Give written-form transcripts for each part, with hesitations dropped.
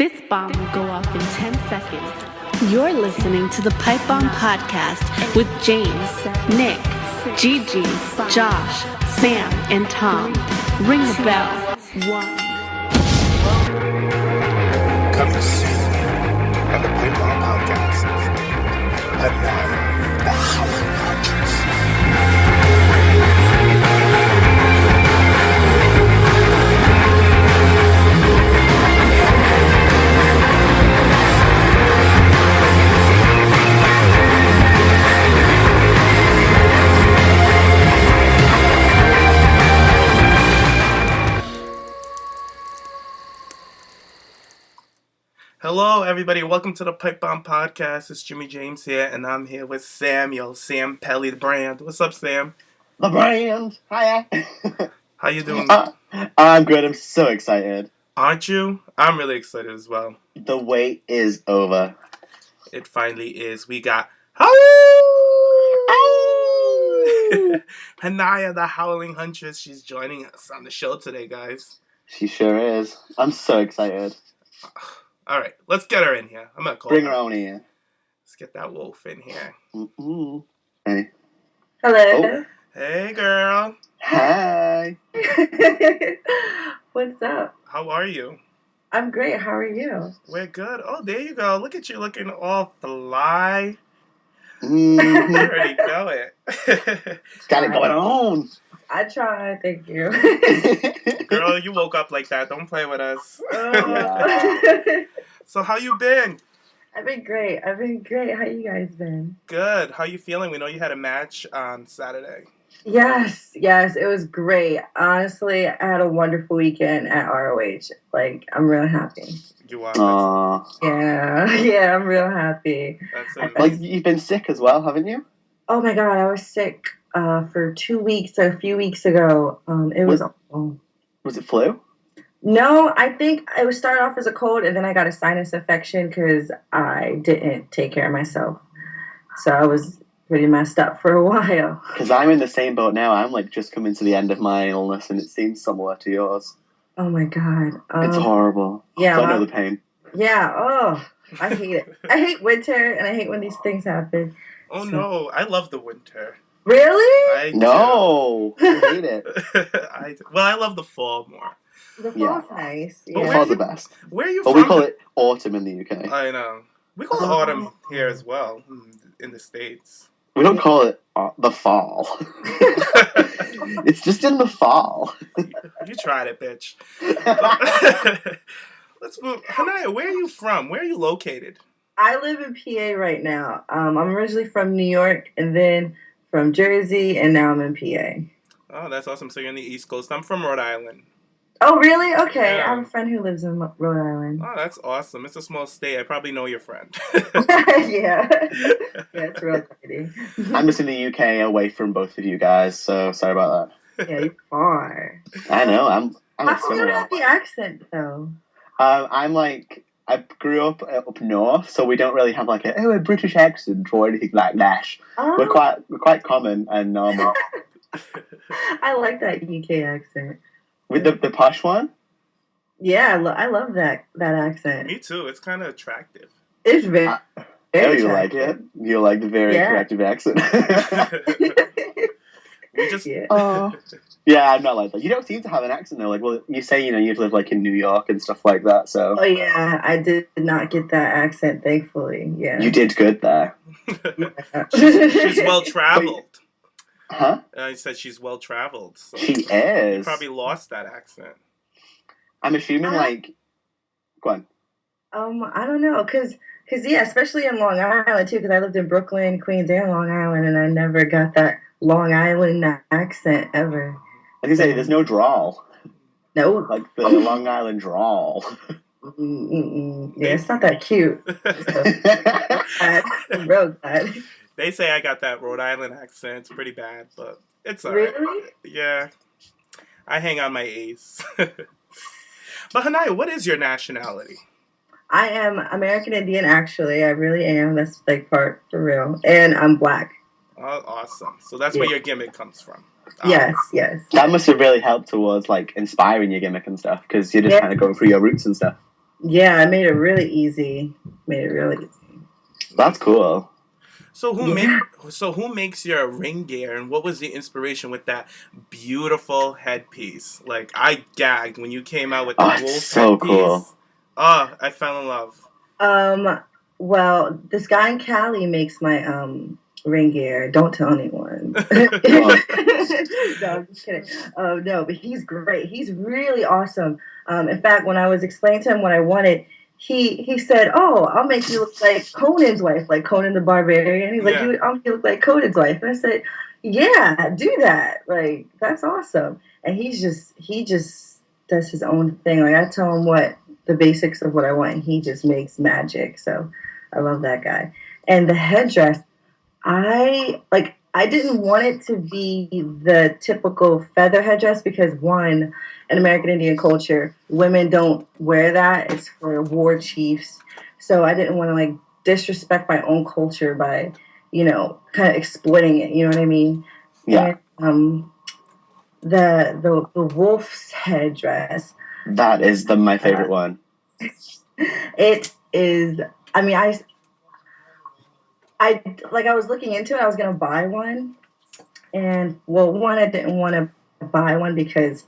This bomb will go off in 10 seconds. You're listening to the Pipe Bomb Podcast with James, Nick, Gigi, Josh, Sam, and Tom. Ring the bell. 1. Coming soon on the Pipe Bomb Podcast. Hania The Howling Huntress. Hello, everybody. Welcome to the Pipe Bomb Podcast. It's Jimmy James here, and I'm here with Samuel, Sam Pelly, the brand. What's up, Sam? The brand. Hiya. How you doing? I'm good. I'm so excited. Aren't you? I'm really excited as well. The wait is over. It finally is. We got Hania The Howling Huntress. She's joining us on the show today, guys. She sure is. I'm so excited. All right, let's get her in here. I'm gonna call Bring her on here. Let's get that wolf in here. Mm-hmm. Hey. Hello. Oh. Hey, girl. Hi. What's up? How are you? I'm great. How are you? We're good. Oh, there you go. Look at you looking all fly. Mm-hmm. You already know it. Got it going on. I try. Thank you. Girl, you woke up like that. Don't play with us. Yeah. So how you been? I've been great. How you guys been? Good. How you feeling? We know you had a match on Saturday. Yes. It was great. Honestly, I had a wonderful weekend at ROH. Like, I'm real happy. You are. Aww. Yeah, I'm real happy. That's Like, amazing. you've been sick as well, haven't you? Oh my God, I was sick for 2 weeks, a few weeks ago. It was awful. Was it flu? No, I think it was started off as a cold, and then I got a sinus infection because I didn't take care of myself. So I was pretty messed up for a while. Because I'm in the same boat now. I'm like just coming to the end of my illness, and it seems similar to yours. Oh my God. It's horrible. Yeah. I know the pain. Yeah. Oh, I hate it. I hate winter, and I hate when these things happen. Oh no, I love the winter. Really? No, I hate it. I love the fall more. The Yeah. fall's nice. But Yeah. Fall's the best. Where are you But from? we call it autumn in the UK. I know. We call it autumn here as well in the States. We don't call it the fall. It's just in the fall. You tried it, bitch. Let's move. Hania, where are you from? Where are you located? I live in PA right now. I'm originally from New York, and then from Jersey, and now I'm in PA. Oh, that's awesome. So you're on the East Coast. I'm from Rhode Island. Oh, really? Okay. Yeah. I have a friend who lives in Rhode Island. Oh, that's awesome. It's a small state. I probably know your friend. Yeah. It's real pretty. I'm just in the UK away from both of you guys, so sorry about Yeah, you're far. that. I know, I'm How come you don't similar. have the accent, though? I grew up north, so we don't really have like a British accent or anything like that. Oh, We're quite common and normal. I like that UK accent. With the posh one? Yeah, I love that accent. Me too. It's kind of attractive. It's very, Oh, very you like it? You like the very Yeah. attractive accent? We just Yeah. Oh. Yeah, I'm not like that. You don't seem to have an accent though. Like, well, you say you've lived like in New York and stuff like that. So Oh yeah, I did not get that accent, thankfully. Yeah. you did good there, Yeah. she's well traveled. huh? I said she's well traveled. So She you is. probably lost that accent. I'm assuming like. Go on. I don't know, cause yeah, especially in Long Island too, because I lived in Brooklyn, Queens, and Long Island, and I never got that Long Island accent ever. Like I say, there's no drawl. Nope. Like the Long Island drawl. Yeah, it's not that cute. I'm real glad. They say I got that Rhode Island accent. It's pretty bad, but it's alright. Really? Yeah. I hang on my A's. But Hania, what is your nationality? I am American Indian, actually. I really am. That's the big part, for real. And I'm Black. Oh, awesome. So that's where your gimmick comes from. Yes. That must have really helped towards like inspiring your gimmick and stuff because you're just kind of going through your roots and stuff. Yeah, I made it really easy. That's cool. So Yeah. who makes your ring gear, and what was the inspiration with that beautiful headpiece? Like, I gagged when you came out with the Oh, it's wolf so cool. headpiece. Ah, I fell in love. Well, this guy in Cali makes my ring gear. Don't tell anyone. Oh, No, I'm just kidding. No, but he's great. He's really awesome. In fact, when I was explaining to him what I wanted, he said, "Oh, I'll make you look like Conan's wife, like Conan the Barbarian." He's like, Yeah. I'll make you look like Conan's wife." And I said, "Yeah, do that. Like, that's awesome." And he just does his own thing. Like, I tell him what the basics of what I want, and he just makes magic. So I love that guy. And the headdress, I didn't want it to be the typical feather headdress because one, in American Indian culture, women don't wear that. It's for war chiefs. So I didn't want to like disrespect my own culture by, kind of exploiting it. You know what I mean? yeah. And the wolf's headdress. That is my favorite one. It is. I mean, I was looking into it. I was gonna buy one, and well, one, I didn't want to buy one because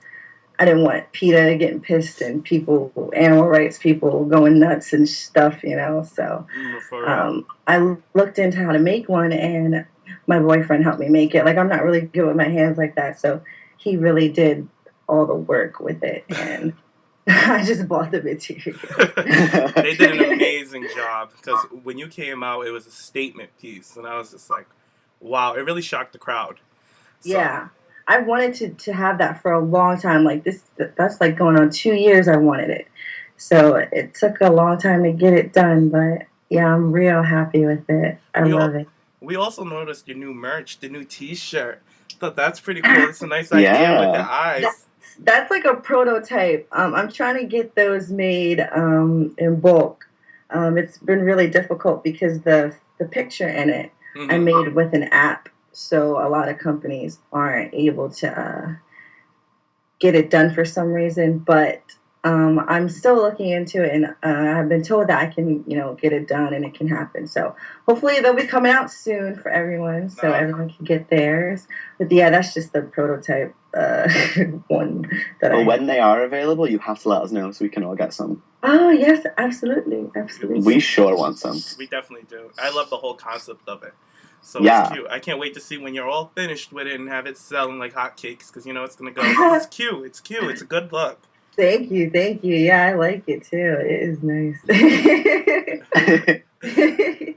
I didn't want PETA getting pissed and people, animal rights people, going nuts and stuff. So For real. I looked into how to make one, and my boyfriend helped me make it. Like, I'm not really good with my hands like that, so he really did all the work with it, and I just bought the material. They did an amazing job because when you came out, it was a statement piece, and I was just like, wow, it really shocked the crowd. So, Yeah. I wanted to have that for a long time. Like, that's like going on 2 years I wanted it. So it took a long time to get it done, but yeah, I'm real happy with it. I we love it. we also noticed your new merch, the new T-shirt. Thought that's pretty cool. It's a nice idea with the Yeah. eyes. That's like a prototype. I'm trying to get those made in bulk. It's been really difficult because the picture in it I Mhm. made with an app, so a lot of companies aren't able to get it done for some reason. But I'm still looking into it, and I've been told that I can, get it done and it can happen. So hopefully they'll be coming out soon for everyone, so everyone can get theirs. But yeah, that's just the prototype one that Well, I. when they are available, you have to let us know so we can all get some. Oh yes, absolutely. We sure want some. We definitely do. I love the whole concept of it. So Yeah. it's cute. I can't wait to see when you're all finished with it and have it selling like hotcakes because it's gonna go. It's cute. It's cute. It's a good look. Thank you. Yeah, I like it too. It is nice.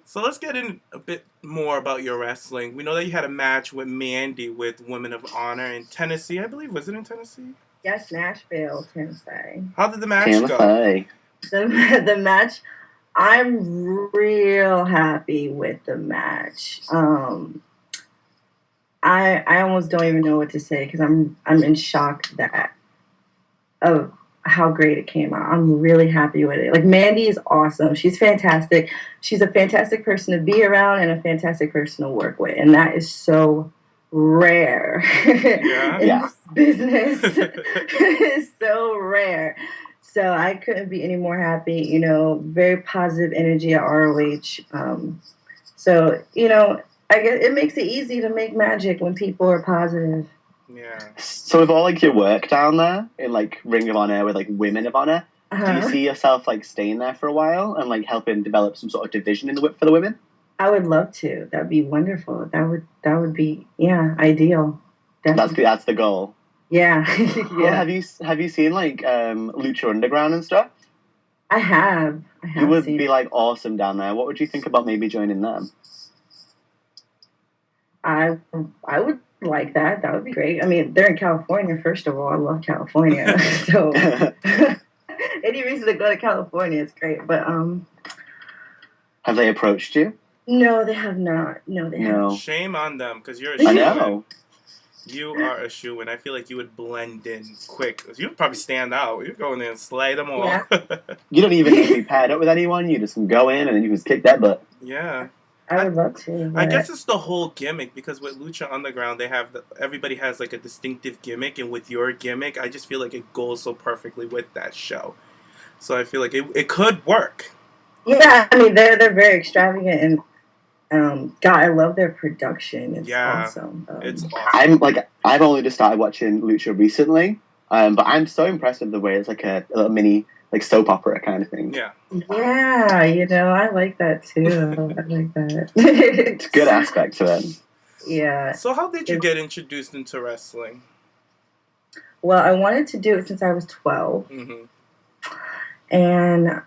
So let's get in a bit more about your wrestling. We know that you had a match with Mandy with Women of Honor in Tennessee, I believe. Was it in Tennessee? Yes, Nashville, Tennessee. How did the match go? The match, I'm real happy with the match. I almost don't even know what to say because I'm in shock of how great it came out. I'm really happy with it. Like, Mandy is awesome. She's fantastic. She's a fantastic person to be around and a fantastic person to work with, and that is so rare in this business. It's so rare. So I couldn't be any more happy. Very positive energy at ROH. So I guess it makes it easy to make magic when people are positive. Yeah. So with all your work down there in Ring of Honor with Women of Honor, do you see yourself staying there for a while and helping develop some sort of division for the women? I would love to. That would be wonderful. That would be ideal. Definitely. That's the goal. Yeah. Well, have you seen Lucha Underground and stuff? I have. You would be awesome down there. What would you think about maybe joining them? I would like that. That would be great. I mean, they're in California, first of all. I love California. So any reason to go to California is great. But have they approached you? No, they have not. No, they haven't. Shame on them because you're a shoo-in. I know. You are a shoo-in. I feel like you would blend in quick. You would probably stand out. You're going in and slay them all. Yeah. You don't even need to be paired up with anyone. You just can go in and then you just kick that butt. Yeah. I would love to. I guess it's the whole gimmick because with Lucha Underground, everybody has a distinctive gimmick, and with your gimmick, I just feel like it goes so perfectly with that show. So I feel like it could work. Yeah, I mean they're very extravagant and God, I love their production. It's awesome. It's awesome. I've only just started watching Lucha recently, but I'm so impressed with the way it's like a little mini like soap opera kind of thing. Yeah. Yeah, I like that too. I like that. It's a good aspect to it. Yeah. So how did you get introduced into wrestling? Well, I wanted to do it since I was 12. Mm-hmm. And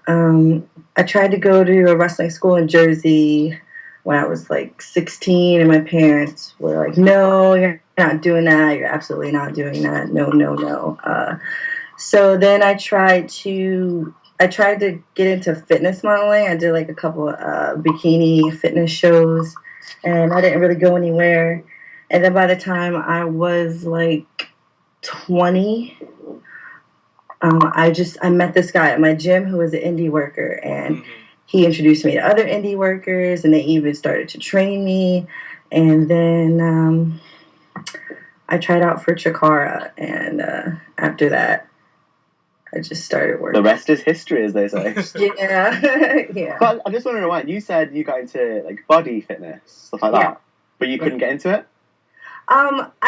I tried to go to a wrestling school in Jersey when I was like 16, and my parents were like, "No, you're not doing that. You're absolutely not doing that. No, no, no." So then I tried to get into fitness modeling. I did like a couple bikini fitness shows, and I didn't really go anywhere. And then by the time I was like 20, I met this guy at my gym who was an indie worker, and he introduced me to other indie workers, and they even started to train me. And then I tried out for Chikara, and after that, I just started working. The rest is history, as they say. Yeah, yeah. But I'm just wondering why you said you got into like body fitness stuff like that, but you couldn't get into it.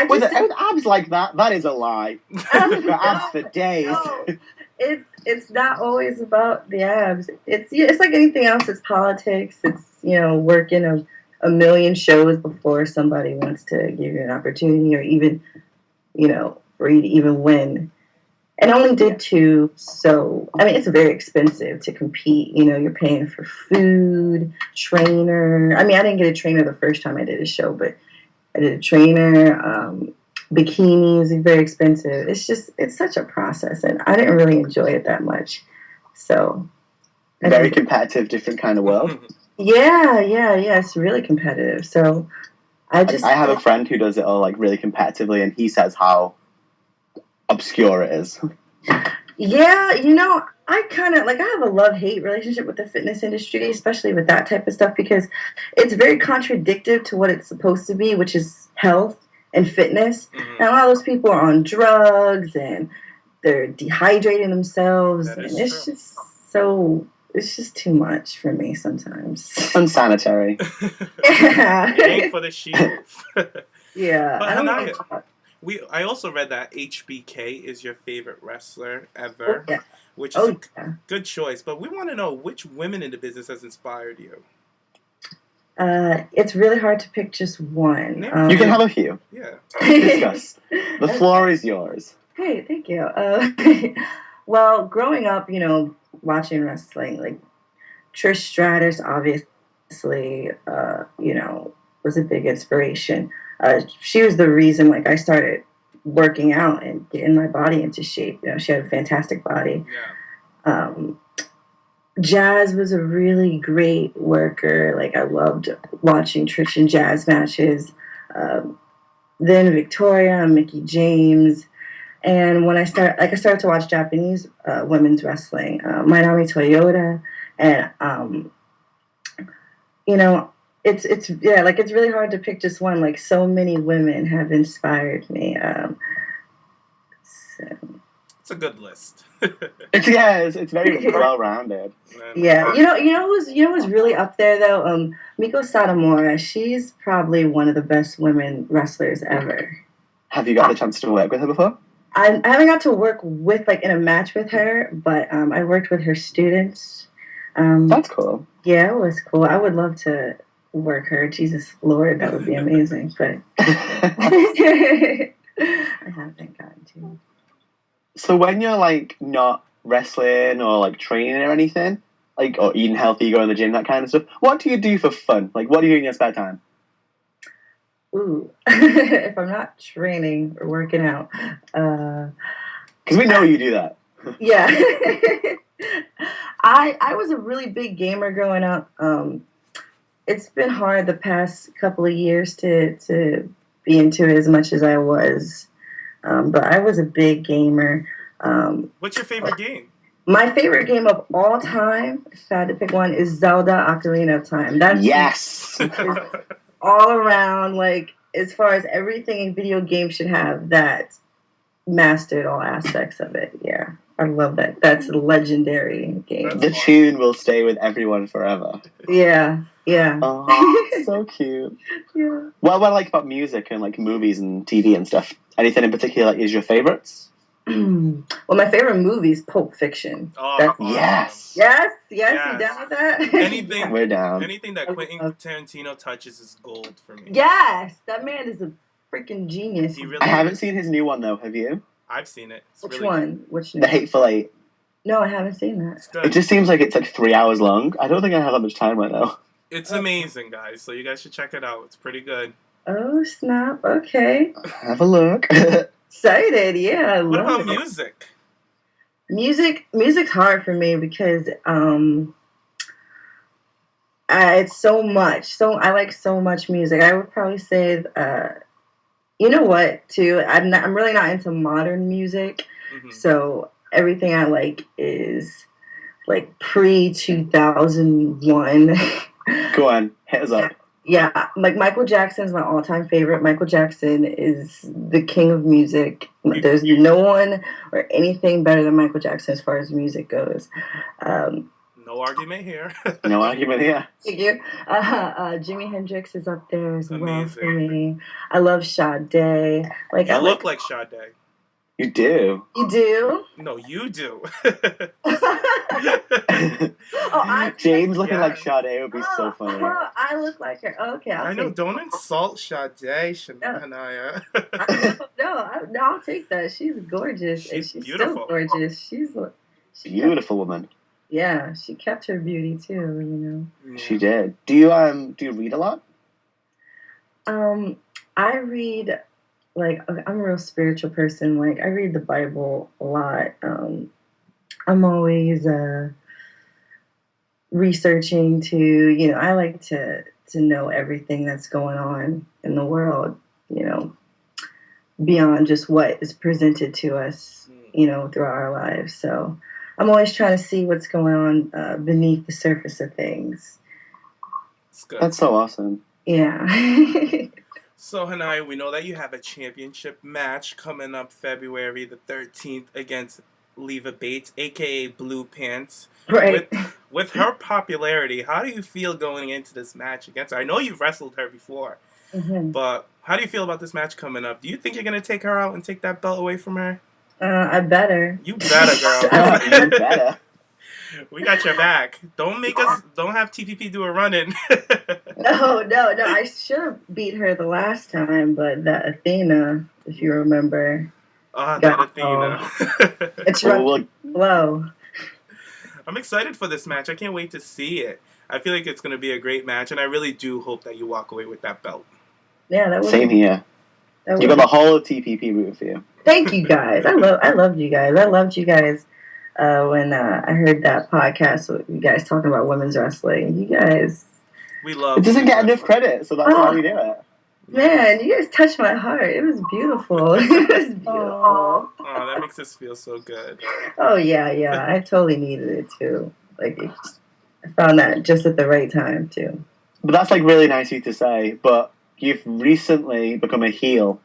With abs like that, that is a lie. You've got abs for days. No, it's not always about the abs. It's like anything else. It's politics. It's working a million shows before somebody wants to give you an opportunity, or even for you to even win. And I only did 2, so I mean it's very expensive to compete. You're paying for food, trainer. I mean I didn't get a trainer the first time I did a show, but I did a trainer, bikinis, very expensive. It's such a process, and I didn't really enjoy it that much. So, very competitive, different kind of world. Yeah, it's really competitive. So, I have a friend who does it all like really competitively, and he says how obscure it is. Yeah, I kind of I have a love-hate relationship with the fitness industry, especially with that type of stuff, because it's very contradictory to what it's supposed to be, which is health and fitness. And a lot of those people are on drugs and they're dehydrating themselves, and it's just too much for me sometimes. Unsanitary. Yeah. It ain't for the sheep. Yeah. But Hania, I also read that HBK is your favorite wrestler ever, which is a good choice. But we want to know which women in the business has inspired you. It's really hard to pick just one. You can have a few. Yeah. Discuss. The floor is yours. Hey, thank you. Well, growing up, watching wrestling, like Trish Stratus, obviously, was a big inspiration. She was the reason, I started working out and getting my body into shape. She had a fantastic body. Yeah. Jazz was a really great worker. I loved watching Trish and Jazz matches. Then Victoria and Mickie James. And when I started to watch Japanese women's wrestling, Minami Toyota, and it's really hard to pick just one. So many women have inspired me. It's a good list. It's very well rounded. Yeah, who's really up there though? Miko Satomura. She's probably one of the best women wrestlers ever. Have you got the chance to work with her before? I haven't got to work with in a match with her, but I worked with her students. That's cool. Yeah, it was cool. I would love to work her. Jesus Lord, that would be amazing. But I haven't gotten to. So when you're not wrestling or training or anything, or eating healthy, going to the gym, that kind of stuff, what do you do for fun? What do you do in your spare time? Ooh, if I'm not training or working out, because we know you do that. Yeah. I was a really big gamer growing up. It's been hard the past couple of years to be into it as much as I was. But I was a big gamer. What's your favorite game? My favorite game of all time, if I had to pick one, is Zelda Ocarina of Time. Yes! All around, as far as everything a video game should have, that mastered all aspects of it, yeah. I love that. That's a legendary game. That's The awesome. tune will stay with everyone forever. Yeah. Oh, so cute. Yeah. What I like about music and like movies and TV and stuff. Anything in particular like, is your favorites? Well, my favorite movie is Pulp Fiction. Oh, awesome. Yes. Yes. You down with that? Anything, We're down. Anything that Quentin Tarantino touches is gold for me. Yes, that man is a freaking genius. He really I haven't is. seen his new one though. Have you? I've seen it. It's Which really one? Which new? The Hateful Eight. No, I haven't seen that. It's good. It just seems like it's like 3 hours long. I don't think I have that much time right now. It's amazing, guys. So you guys should check it out. It's pretty good. Oh snap! Okay, Have a look. excited. Yeah, I What love about it. music? Music's hard for me because it's so much. So I like so much music. I would probably say, you know what? Too, I'm really not into modern music. Mm-hmm. So everything I like is like pre 2001. Go on, hit us up. Yeah, like Michael Jackson's my all-time favorite. Michael Jackson is the king of music. There's no one or anything better than Michael Jackson as far as music goes. No argument here. No argument here. Thank you. Jimi Hendrix is up there as well for me. I love Sade. Like You I look like Sade. You do. You do? No, you do. James looking like Sade would be so funny. I look like her. Okay, I know. Don't insult Sade, Shania. I'll take that. She's gorgeous. She's and she's beautiful. So gorgeous. She's Beautiful woman. Yeah, she kept her beauty too. You know. She did. Do you read a lot? I read. Like, I'm a real spiritual person. Like, I read the Bible a lot. I'm always researching to, I like to know everything that's going on in the world, beyond just what is presented to us, throughout our lives. So I'm always trying to see what's going on beneath the surface of things. That's so awesome. Yeah. So, Hania, we know that you have a championship match coming up February the 13th against Leva Bates, a.k.a. Blue Pants. Right. With her popularity, how do you feel going into this match against her? I know you've wrestled her before, but how do you feel about this match coming up? Do you think you're going to take her out and take that belt away from her? I better. You better, girl. You better. We got your back. Don't have TPP do a run-in. No. I should have beat her the last time, but that Athena, if you remember. That Athena. It's run flow. I'm excited for this match. I can't wait to see it. I feel like it's going to be a great match, and I really do hope that you walk away with that belt. Yeah, that was same here. You got the whole TPP rooting for you. Thank you guys. I loved you guys. I loved you guys. When I heard that podcast with you guys talking about women's wrestling, you guys... We love it. Doesn't get enough credit, so that's why we do it. Man, you guys touched my heart. It was beautiful. It was beautiful. Oh, that makes us feel so good. Oh, yeah. I totally needed it, too. Like, I found that just at the right time, too. But that's, like, really nice of you to say, but you've recently become a heel.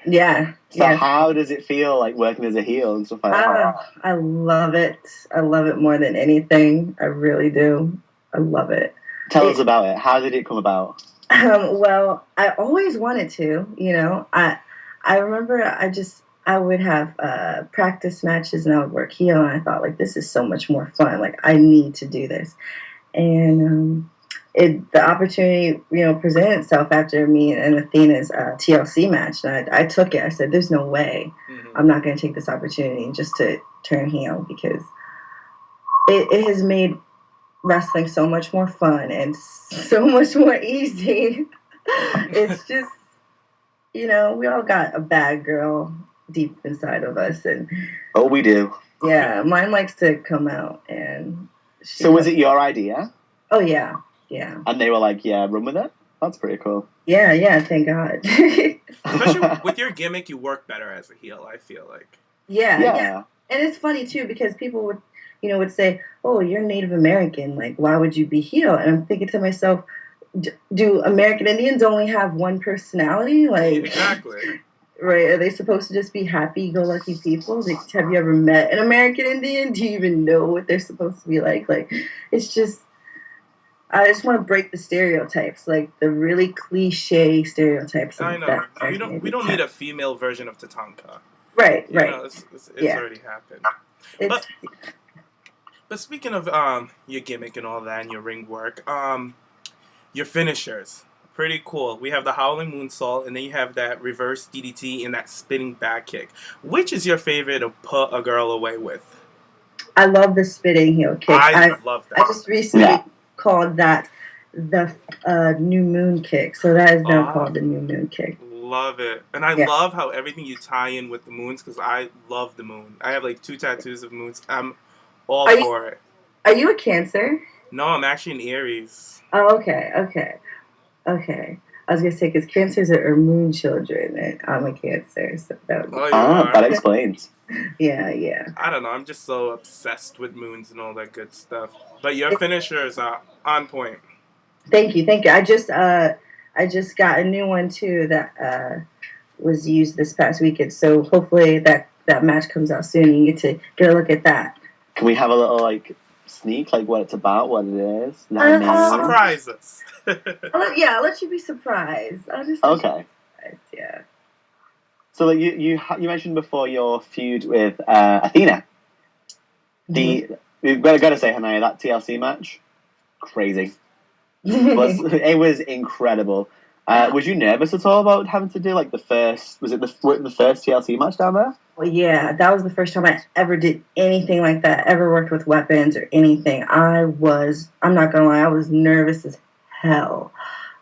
Yeah. So how does it feel like working as a heel and stuff like that? I love it. I love it more than anything. I really do. I love it. Tell us about it. How did it come about? Well, I always wanted to, I remember I would have practice matches and I would work heel and I thought, like, this is so much more fun. Like, I need to do this. And the opportunity, presented itself after me and Athena's TLC match. And I took it. I said, there's no way I'm not going to take this opportunity just to turn heel because it has made wrestling so much more fun and so much more easy. It's just, we all got a bad girl deep inside of us. And oh, we do. Yeah, mine likes to come out. And so was it your idea? Oh, yeah. Yeah. And they were like, yeah, run with it? That's pretty cool. Yeah, thank God. Especially with your gimmick, you work better as a heel, I feel like. Yeah. And it's funny, too, because people would say, oh, you're Native American. Like, why would you be heel? And I'm thinking to myself, do American Indians only have one personality? Like, exactly. Right? Are they supposed to just be happy-go-lucky people? Like, have you ever met an American Indian? Do you even know what they're supposed to be like? Like, it's just, I just want to break the stereotypes, like the really cliche stereotypes. I know. We don't need a female version of Tatanka. Right. You know, it's already happened. But speaking of your gimmick and all that and your ring work, your finishers. Pretty cool. We have the Howling Moonsault, and then you have that reverse DDT and that spinning back kick. Which is your favorite to put a girl away with? I love the spinning heel kick. I love that. I just recently called that the new moon kick. So that is now called the new moon kick. Love it. And I love how everything you tie in with the moons, because I love the moon. I have like 2 tattoos of moons. I'm all for it. Are you a Cancer? No, I'm actually an Aries. Oh, okay. I was going to say, because Cancers are moon children, and I'm a Cancer. So that explains. Yeah. I don't know. I'm just so obsessed with moons and all that good stuff. But your finishers are on point. Thank you. I just got a new one, too, that was used this past weekend. So hopefully that match comes out soon, and you get to get a look at that. Can we have a little, sneak, what it's about, what it is? Surprise us. I'll let you be surprised. I'll just okay. Yeah. So you mentioned before your feud with Athena. We've got to say, Hania, that TLC match, crazy. It was incredible. Was you nervous at all about having to do the first TLC match down there? Well, yeah, that was the first time I ever did anything like that, ever worked with weapons or anything. I'm not gonna lie, I was nervous as hell.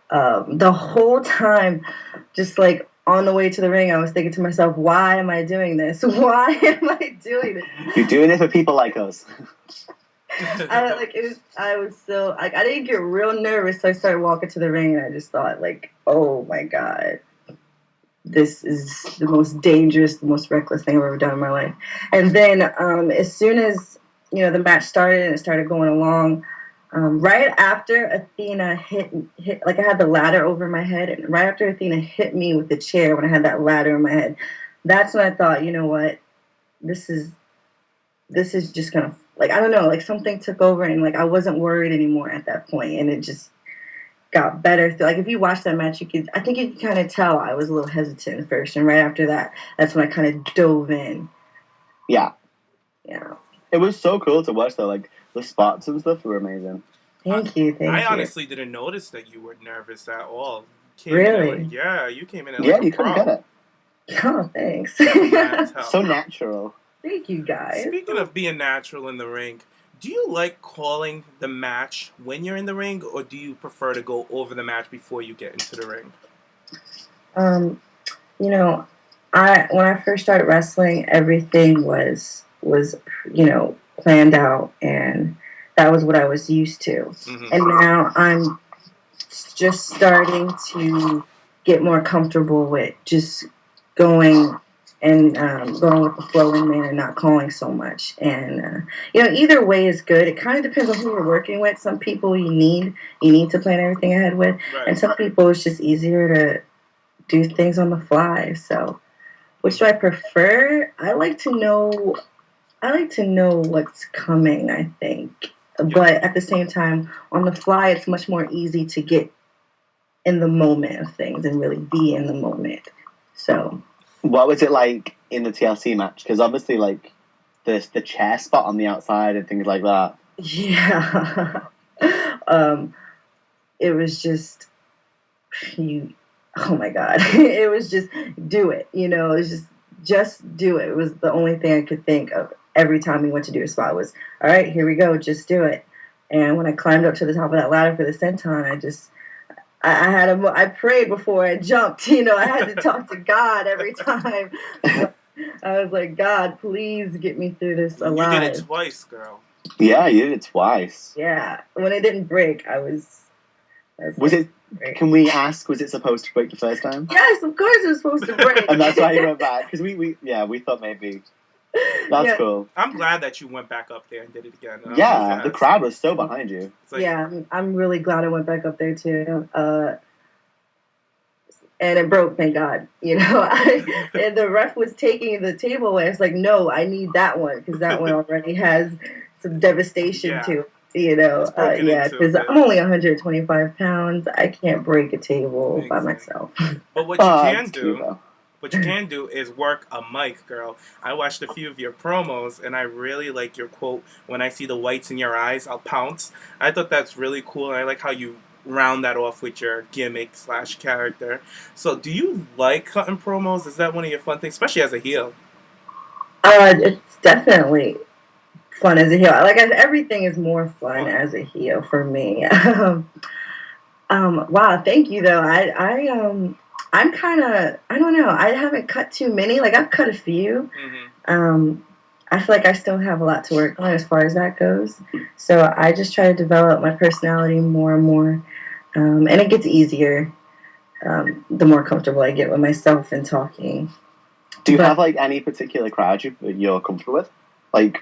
The whole time, just on the way to the ring, I was thinking to myself, why am I doing this? Why am I doing this? You're doing it for people like us. I was so I didn't get real nervous, so I started walking to the ring, and I just thought, oh my god, this is the most dangerous, the most reckless thing I've ever done in my life. And then as soon as the match started and it started going along, right after Athena hit, I had the ladder over my head, and right after Athena hit me with the chair when I had that ladder in my head, that's when I thought, you know what, this is just gonna, I don't know, something took over, and I wasn't worried anymore at that point, and it just got better. If you watch that match, I think you can kind of tell I was a little hesitant at first, and right after that, that's when I kind of dove in. Yeah. Yeah. It was so cool to watch though. The spots and stuff were amazing. Thank you. I honestly didn't notice that you were nervous at all. Really? You came in you couldn't get it. Oh, thanks. So natural. Thank you, guys. Speaking of being natural in the ring, do you like calling the match when you're in the ring, or do you prefer to go over the match before you get into the ring? When I first started wrestling, everything was planned out, and that was what I was used to. Mm-hmm. And now I'm just starting to get more comfortable with just going and going with the flow in there and not calling so much. And either way is good. It kind of depends on who you're working with. Some people you need to plan everything ahead with, right. And some people it's just easier to do things on the fly. So, which do I prefer? I like to know what's coming, I think. But at the same time, on the fly, it's much more easy to get in the moment of things and really be in the moment. So, what was it like in the TLC match? Because obviously, the chair spot on the outside and things like that. Yeah. It was just oh my god. It was just do it. It was just do it. It was the only thing I could think of every time we went to do a spot was, all right, here we go, just do it. And when I climbed up to the top of that ladder for the senton, I prayed before I jumped. I had to talk to God every time. I was like, God, please get me through this alive. You did it twice, girl. Yeah, you did it twice. Yeah. When it didn't break, I was it? Great. Can we ask? Was it supposed to break the first time? Yes, of course it was supposed to break. And that's why you went back, because we thought maybe. That's cool. I'm glad that you went back up there and did it again. Yeah, the crowd was so behind you. I'm really glad I went back up there too. and it broke, thank God. You know, and the ref was taking the table away. It's like, no, I need that one because that one already has some devastation Yeah. to it. You know, It's broken yeah, into a because bit. I'm only 125 pounds. I can't break a table by Exactly. myself. But what you can it's cute, do, though. what you can do is work a mic, girl. I watched a few of your promos, and I really like your quote, "When I see the whites in your eyes, I'll pounce." I thought that's really cool, and I like how you round that off with your gimmick / character. So, do you like cutting promos? Is that one of your fun things, especially as a heel? It's definitely fun as a heel. Like everything is more fun as a heel for me. Wow, thank you though. I'm kind of, I don't know. I haven't cut too many. Like I've cut a few. I feel like I still have a lot to work on as far as that goes. So I just try to develop my personality more and more, and it gets easier the more comfortable I get with myself and talking. Do you have like any particular crowd you're comfortable with, like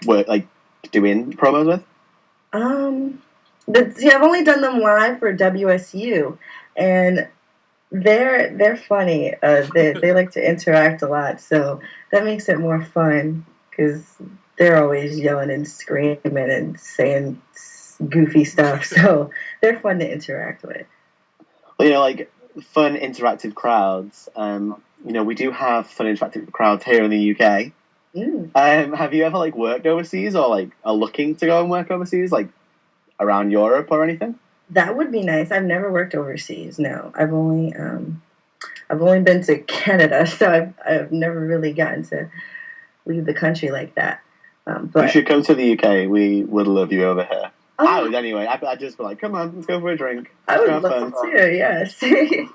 doing promos with? See, I've only done them live for WSU, and they're funny. They like to interact a lot, so that makes it more fun because they're always yelling and screaming and saying goofy stuff. So they're fun to interact with. Well, you know, like fun interactive crowds. You know, we do have fun interactive crowds here in the UK. Have you ever like worked overseas or like are looking to go and work overseas, like around Europe or anything? That would be nice. I've never worked overseas. No, I've only been to Canada, so I've never really gotten to leave the country like that. But you should come to the UK. We would love you over here. Oh. I would anyway. I'd just be like, come on, let's go for a drink. I would love to. Yes, I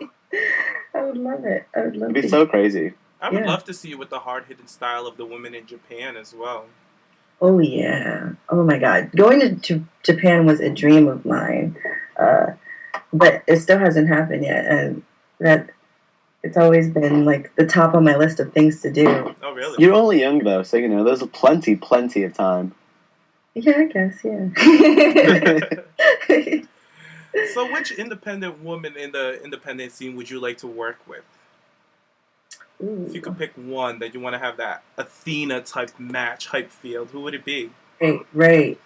would love it. I would love. It'd be so crazy. I would love to see you with the hard-hitting style of the women in Japan as well. Oh yeah! Oh my God! Going to Japan was a dream of mine, but it still hasn't happened yet, and that it's always been like the top on my list of things to do. Oh really? You're only young though, so you know there's plenty of time. Yeah, I guess. Yeah. So, which independent woman in the independent scene would you like to work with? Ooh. If you could pick one that you want to have that Athena type match hype field, who would it be? Right.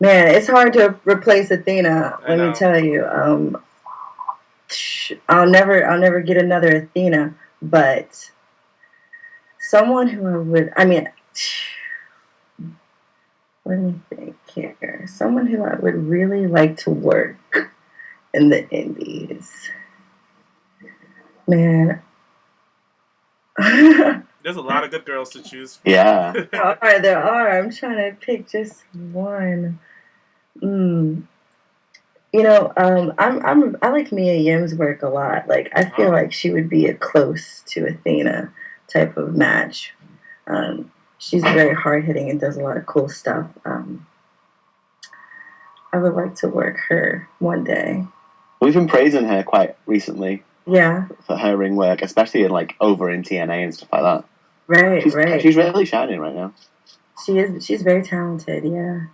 Man, it's hard to replace Athena. Let me tell you. I'll never get another Athena, but someone who I would. I mean, let me think here. Someone who I would really like to work in the indies. Man. There's a lot of good girls to choose from. Yeah. There are. I'm trying to pick just one. You know, I like Mia Yim's work a lot. Like I feel like she would be a close to Athena type of match. She's very hard hitting and does a lot of cool stuff. I would like to work her one day. We've been praising her quite recently. Yeah. For her ring work, especially in like over in TNA and stuff like that. Right. She's really shining right now. She is. She's very talented. Yeah.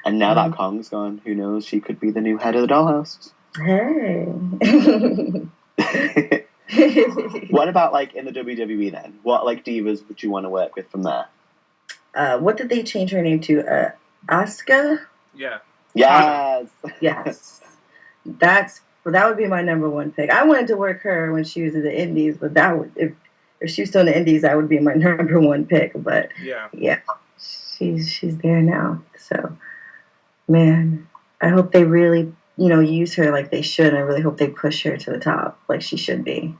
And now that Kong's gone, who knows? She could be the new head of the dollhouse. Hey. What about like in the WWE then? What like divas would you want to work with from there? What did they change her name to? Asuka? Yeah. Yes. Yes. That would be my number one pick. I wanted to work her when she was in the Indies, but that would if she was still in the Indies, that would be my number one pick. But yeah, she's there now. So, man, I hope they really use her like they should. I really hope they push her to the top like she should be.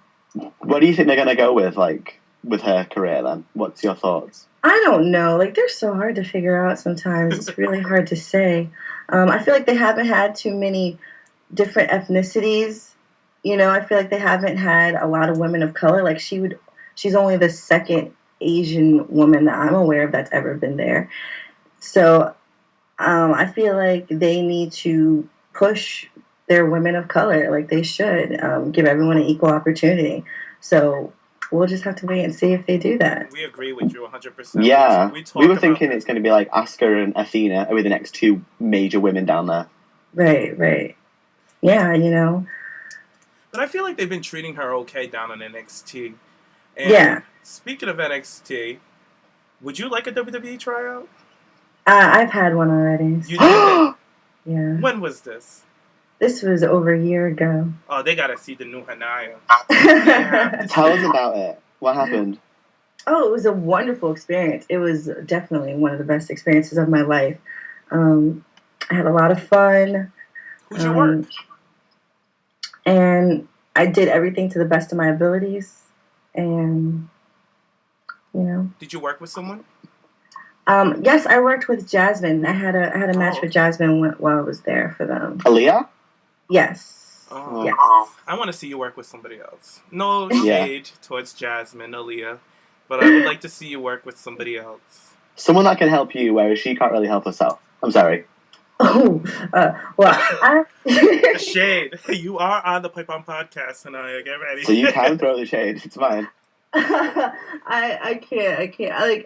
What do you think they're gonna go with with her career then? What's your thoughts? I don't know. Like they're so hard to figure out sometimes. It's really hard to say. I feel like they haven't had too many different ethnicities. I feel like they haven't had a lot of women of color. Like she's only the second Asian woman that I'm aware of that's ever been there. So I feel like they need to push their women of color like they should. Give everyone an equal opportunity. So we'll just have to wait and see if they do that. We agree with you 100%. Yeah. We were thinking it's going to be like Asuka and Athena are the next two major women down there. Right. Yeah, But I feel like they've been treating her okay down on NXT. And Yeah. speaking of NXT, would you like a WWE tryout? I've had one already. You did it? Yeah. When was this? This was over a year ago. Oh, they gotta see the new Hania. Tell us about it. What happened? Oh, it was a wonderful experience. It was definitely one of the best experiences of my life. I had a lot of fun. Who'd you work? And I did everything to the best of my abilities. And, you know. Did you work with someone? Yes, I worked with Jasmine. I had a match with Jasmine while I was there for them. Aaliyah? Yes. Oh. Yes. I want to see you work with somebody else. No shade towards Jasmine, Aaliyah, but I would like to see you work with somebody else. Someone that can help you, whereas she can't really help herself. I'm sorry. Oh, well, The shade. You are on the Pipe On Podcast, Hania. Get ready. So you can throw the shade. It's fine. I can't.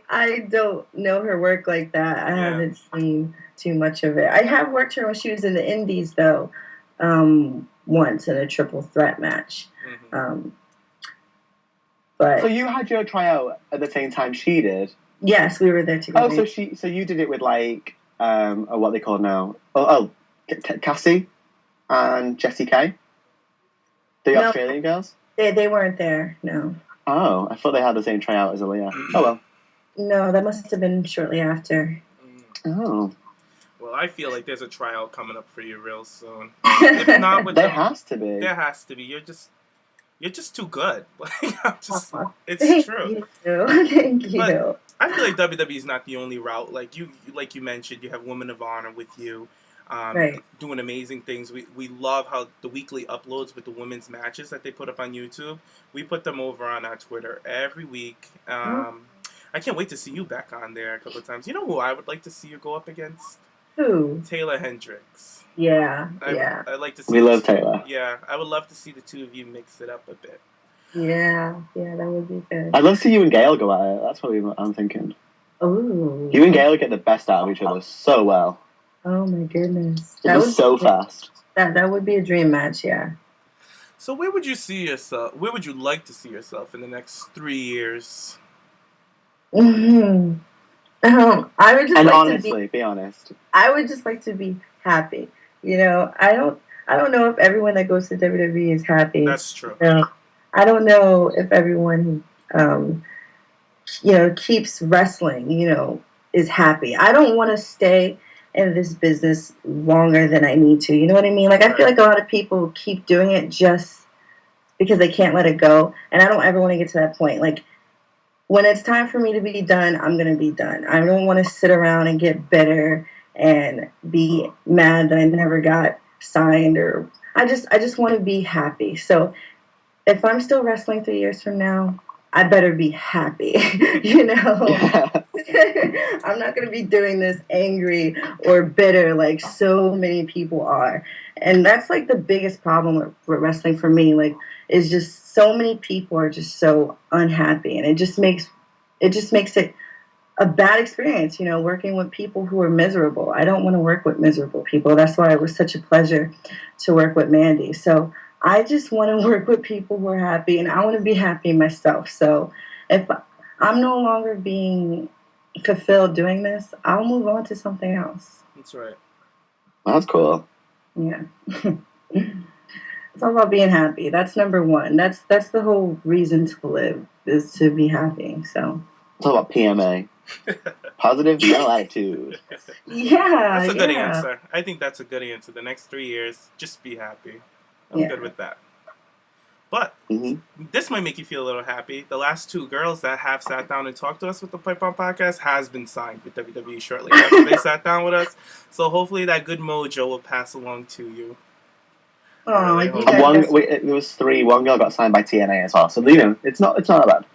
I don't know her work like that. I haven't seen too much of it. I have worked her when she was in the Indies, though, once in a triple threat match. Mm-hmm. But so you had your tryout at the same time she did? Yes, we were there together. Oh, so you did it with what they call now? Cassie and Jessie K, the Australian girls. They weren't there. No. Oh, I thought they had the same tryout as Aaliyah. Oh well. No, that must have been shortly after. Oh. Well, I feel like there's a tryout coming up for you real soon. If not with there has to be. There has to be. You're just too good. It's Thank true. Thank you. But I feel like WWE is not the only route. Like you mentioned, you have Women of Honor with you, doing amazing things. We love how the weekly uploads with the women's matches that they put up on YouTube. We put them over on our Twitter every week. I can't wait to see you back on there a couple of times. You know who I would like to see you go up against? Who? Taylor Hendricks. Yeah. I'd like to see. We love Taylor. Yeah, I would love to see the two of you mix it up a bit. Yeah, that would be good. I'd love to see you and Gail go at it. That's what I'm thinking. Ooh. You and Gail get the best out of each other so well. Oh my goodness. It was so fast. That would be a dream match, yeah. So where would you see yourself? Where would you like to see yourself in the next 3 years? Mm-hmm. I would just honestly, be honest. I would just like to be happy. You know, I don't know if everyone that goes to WWE is happy. That's true. You know, I don't know if everyone who, keeps wrestling, is happy. I don't want to stay in this business longer than I need to. You know what I mean? Like, I feel like a lot of people keep doing it just because they can't let it go. And I don't ever want to get to that point. Like, when it's time for me to be done, I'm going to be done. I don't want to sit around and get bitter and be mad that I never got signed, or I just want to be happy. So if I'm still wrestling 3 years from now, I better be happy, Yeah. I'm not going to be doing this angry or bitter like so many people are. And that's like the biggest problem with wrestling for me, like, is just so many people are just so unhappy, and it just makes it a bad experience, working with people who are miserable. I don't want to work with miserable people. That's why it was such a pleasure to work with Mandy. So I just want to work with people who are happy, and I want to be happy myself. So if I'm no longer being fulfilled doing this, I'll move on to something else. That's right. That's cool. Yeah. It's all about being happy. That's number one. That's the whole reason to live, is to be happy. So It's all about PMA. Positive mental attitude. Yeah. That's a good answer. I think that's a good answer. The next 3 years, just be happy. I'm good with that. But this might make you feel a little happy. The last two girls that have sat down and talked to us with the Pipe On Podcast has been signed with WWE shortly after they sat down with us. So hopefully that good mojo will pass along to you. Oh, there was three. One girl got signed by TNA as well. So it's not that bad.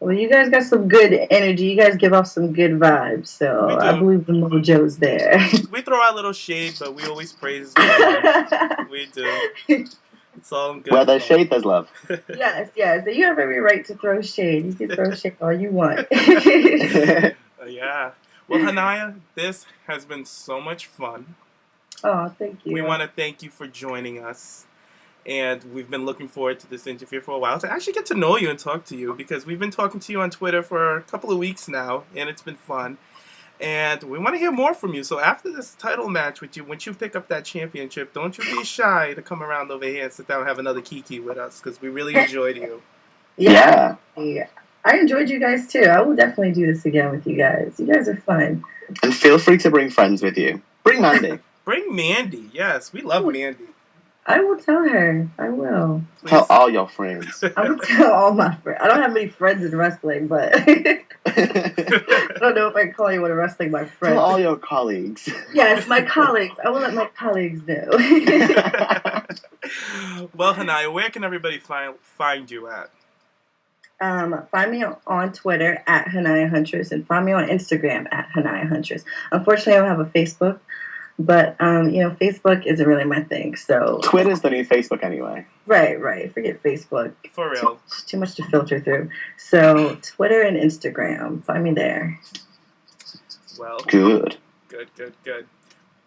Well, you guys got some good energy. You guys give off some good vibes. So I believe the mojo's there. We throw out a little shade, but we always praise God. We do. It's all good. Where there's shade, there's love. Yes. You have every right to throw shade. You can throw shade all you want. Yeah. Well, Hania, this has been so much fun. Oh, thank you. We want to thank you for joining us. And we've been looking forward to this interview for a while to actually get to know you and talk to you, because we've been talking to you on Twitter for a couple of weeks now, and it's been fun. And we want to hear more from you. So after this title match with you, once you pick up that championship, don't you be shy to come around over here and sit down and have another Kiki with us, because we really enjoyed you. Yeah. I enjoyed you guys too. I will definitely do this again with you guys. You guys are fun. And feel free to bring friends with you. Bring Mandy. Bring Mandy. Yes, we love Mandy. I will tell her. I will. Please. Tell all your friends. I will tell all my friends. I don't have many friends in wrestling, but I don't know if I can call anyone in wrestling my friend. Tell all your colleagues. Yes, my colleagues. I will let my colleagues know. Well, Hania, where can everybody find you at? Find me on Twitter at Hania Huntress, and find me on Instagram at Hania Huntress. Unfortunately, I don't have a Facebook, but Facebook isn't really my thing. So Twitter's the new Facebook anyway. Right. Forget Facebook. For real. Too much to filter through. So Twitter and Instagram, find me there. Well, Good.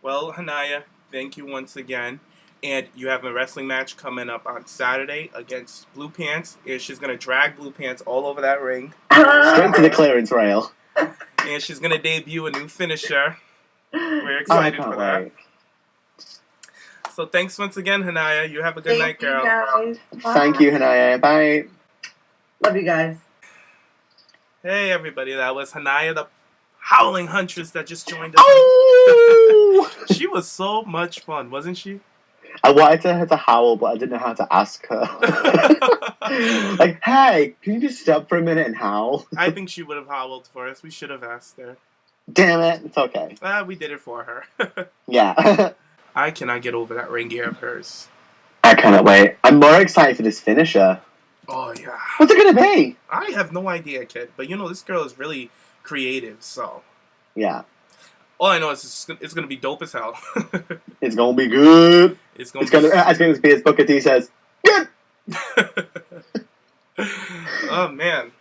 Well, Hania, thank you once again. And you have a wrestling match coming up on Saturday against Blue Pants. And she's going to drag Blue Pants all over that ring. Straight to the clearance rail. And she's going to debut a new finisher. We're excited for that. Wait. So thanks once again, Hania. You have a good night, girl. Guys. Thank you, Hania. Bye. Love you guys. Hey, everybody. That was Hania the Howling Huntress that just joined us. Oh! She was so much fun, wasn't she? I wanted her to howl, but I didn't know how to ask her. Like, hey, can you just stop for a minute and howl? I think she would have howled for us. We should have asked her. Damn it, it's okay. We did it for her. Yeah. I cannot get over that ring gear of hers. I cannot wait. I'm more excited for this finisher. Oh, yeah. What's it gonna be? I have no idea, kid. But, this girl is really creative, so. Yeah. All I know is it's going to be dope as hell. It's gonna be good. It's going to be as Booker T says, good! Oh, man.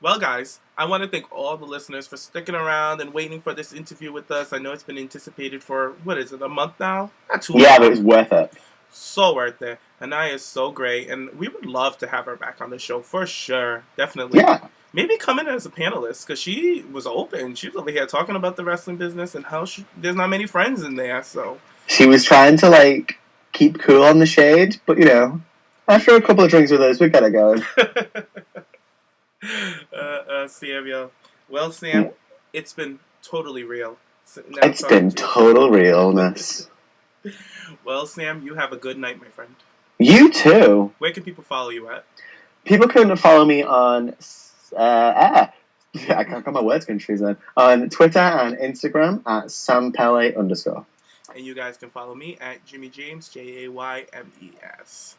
Well, guys, I want to thank all the listeners for sticking around and waiting for this interview with us. I know it's been anticipated for, what is it, a month now? Not too long. Yeah, but it's worth it. So worth it. Hania is so great, and we would love to have her back on the show for sure. Definitely. Yeah. Maybe come in as a panelist, because she was open. She was over here talking about the wrestling business and how there's not many friends in there, so. She was trying to, keep cool on the shade, but, after a couple of drinks with us, we gotta go. Sam, yo. Well, Sam, it's been totally real. It's been total realness. Well, Sam, you have a good night, my friend. You too. Where can people follow you at? People can follow me on I can't get my words confused then. On Twitter and Instagram at sampele_. And you guys can follow me at Jimmy James, JAYMES.